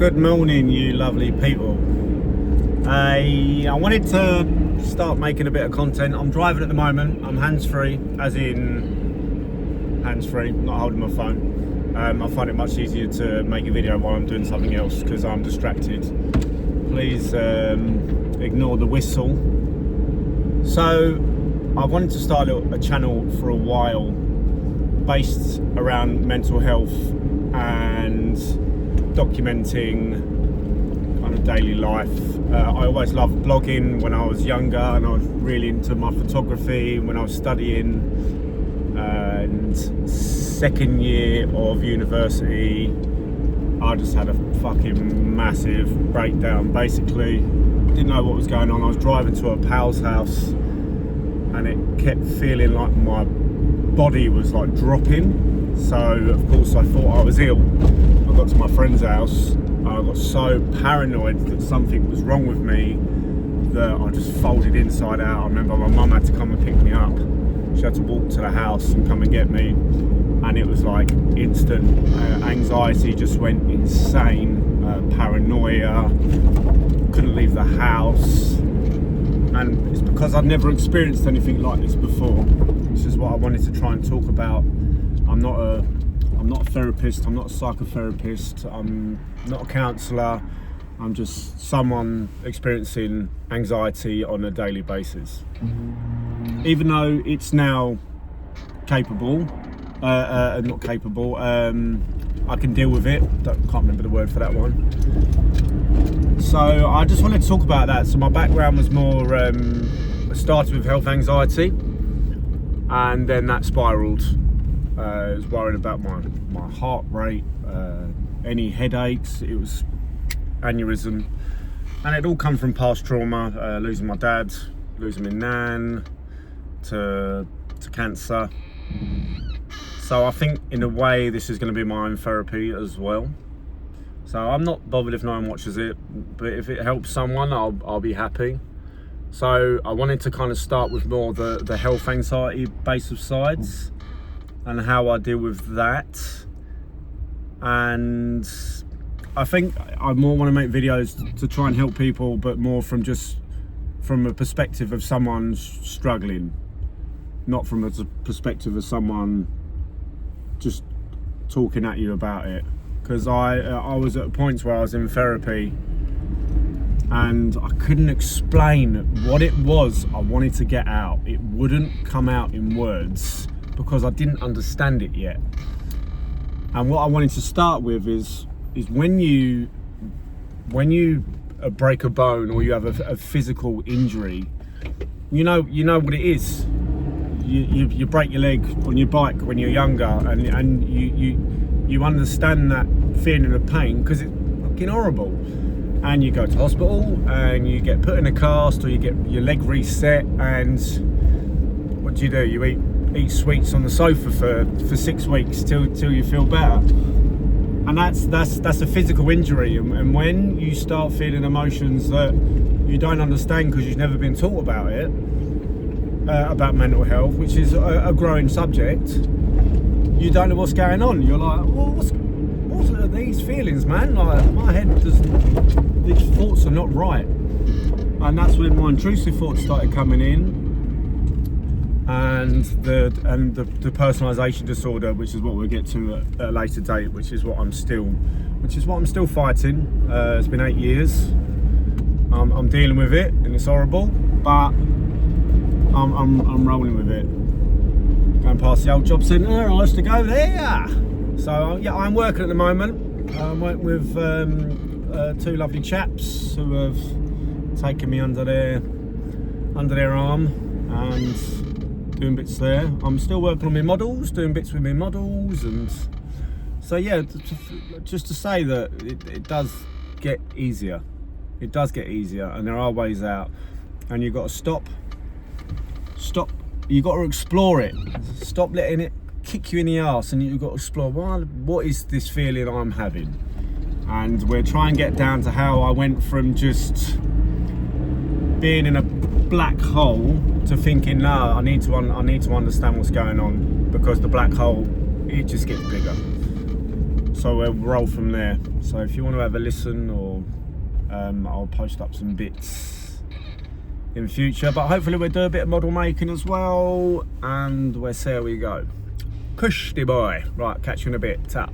Good morning, you lovely people. I wanted to start making a bit of content. I'm driving at the moment. I'm hands-free, as in hands-free, not holding my phone. I find it much easier to make a video while I'm doing something else because I'm distracted. Please ignore the whistle. So I wanted to start a channel for a while based around mental health and documenting kind of daily life. I always loved blogging when I was younger, and I was really into my photography when I was studying. And second year of university, I just had a fucking massive breakdown. Basically, didn't know what was going on. I was driving to a pal's house, and it kept feeling like my body was like dropping. So of course I thought I was ill. I got to my friend's house. I got so paranoid that something was wrong with me that I just folded inside out. I remember my mum had to come and pick me up. She had to walk to the house and come and get me, and it was like instant anxiety just went insane. Paranoia, couldn't leave the house, and it's because I've never experienced anything like this before. This is what I wanted to try and talk about. I'm not a therapist, I'm not a psychotherapist, I'm not a counsellor. I'm just someone experiencing anxiety on a daily basis. Even though it's now capable, I can deal with it. Can't remember the word for that one. So I just wanted to talk about that. So my background was more, I started with health anxiety, and then that spiraled. I was worried about my heart rate, any headaches. It was aneurysm, and it all come from past trauma, losing my dad, losing my nan to cancer. So I think in a way this is going to be my own therapy as well. So I'm not bothered if no one watches it, but if it helps someone, I'll be happy. So I wanted to kind of start with more the health anxiety base of sides and how I deal with that. And I think I more want to make videos to try and help people, but more from a perspective of someone struggling, not from a perspective of someone just talking at you about it. Because I was at points where I was in therapy and I couldn't explain what it was I wanted to get out. It wouldn't come out in words because I didn't understand it yet. And what I wanted to start with is when you break a bone or you have a physical injury, you know what it is. You break your leg on your bike when you're younger, and you understand that feeling of pain because it's fucking horrible. And you go to hospital and you get put in a cast, or you get your leg reset, and what do? You eat sweets on the sofa for 6 weeks till you feel better. And that's a physical injury. And when you start feeling emotions that you don't understand because you've never been taught about it, about mental health, which is a growing subject, you don't know what's going on. You're like, well, what's these feelings, man? Like, my head doesn't, these thoughts are not right. And that's when my intrusive thoughts started coming in, and the personalization disorder, which is what we'll get to at a later date, which is what I'm still fighting. It's been 8 years. I'm dealing with it, and it's horrible, but I'm rolling with it. Going past the old job centre, I used to go there. So yeah, I'm working at the moment. I'm working with two lovely chaps who have taken me under their arm and doing bits there. I'm still working on my models, doing bits with my models, and so yeah, just to say that it does get easier. It does get easier, and there are ways out, and you've got to stop. You've got to explore it. Stop letting it kick you in the arse, and you've got to explore, well, what is this feeling I'm having? And we'll try and get down to how I went from just being in a black hole to thinking, no, I need to understand what's going on, because the black hole, it just gets bigger. So we'll roll from there. So if you want to have a listen, or I'll post up some bits in future, but hopefully we'll do a bit of model making as well, and we'll see how we go. Kushty boy. Right, catch you in a bit. Ta.